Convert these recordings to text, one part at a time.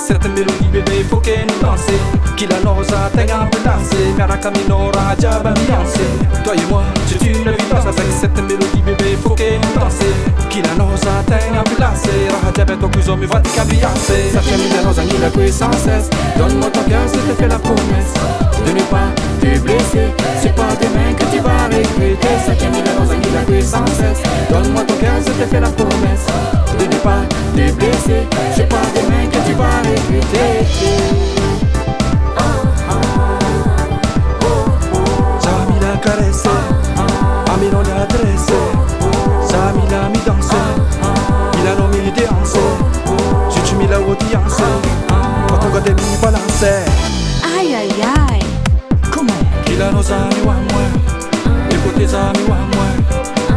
cette mélodie bébé faut qu'elle nous danse. Qu'il a nosa tenga un peu dansé, Miaraka minora diaba ambiancé. Toi et moi, c'est une évidence avec cette mélodie bébé faut qu'elle nous danse. Qu'il a nosa tenga un peu dansé, Raha diaba toi cousin mi va te cabriacer. Ça fait mille nosa ni la couille sans cesse. Donne-moi ton cœur, je te fais la promesse de ne pas te blesser. C'est pas demain que tu vas regretter. Ça fait mille nosa ni la couille sans cesse. Donne-moi ton cœur, je te fais la promesse de ne pas te blesser. C'est pas demain que tu vas regretter. Jamila caresse, Amino le adresse. Jamila mi danse, Milano mi danse. Si tu mi la audience, quand on regarde mi balance. Aïe aïe aïe. Comment? Qu'il a nos amis ou à moi, écoute tes amis ou à moi.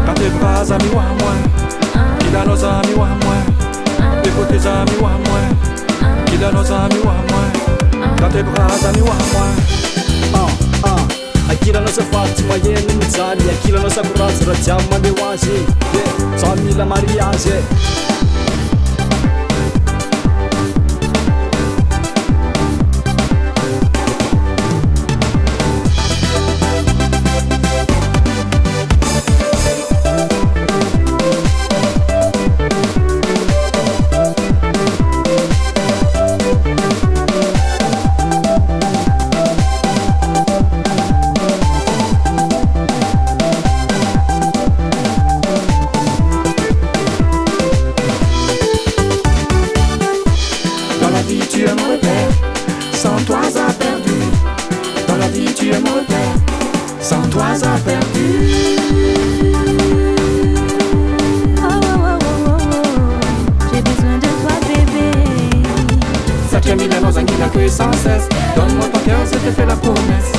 Quand tes bras amis ou à moi, qu'il a nos amis ou à moi, écoute tes amis ou à moi. Qu'il a nos amis ou à moi, quand tes bras amis ou à moi. Akila nosa Fatima yenu mizani, akila nosa kurazi rajama de waji, Samila mariage. Tu es mon repère, sans toi ça perdu. Dans la vie tu es mon repère, sans toi ça perdu. Oh oh oh oh oh, j'ai besoin de toi bébé. Ça tient mille nos anguilles que sans cesse. Donne-moi ton cœur, je te fais la promesse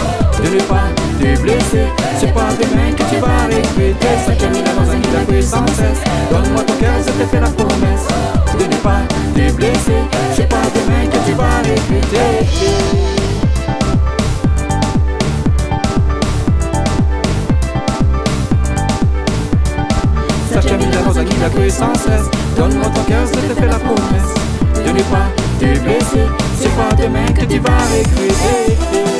de ne pas te blesser. C'est pas demain que tu vas regretter. Ça tient mille nos anguilles que sans cesse. Donne-moi ton cœur, je te fais la promesse de ne pas te blesser. C'est pas demain que tu vas regretter. Ça tient mille nos anguilles que sans cesse. Donne-moi ton cœur, je te fais la promesse de ne pas te blesser. C'est pas demain que tu vas regretter.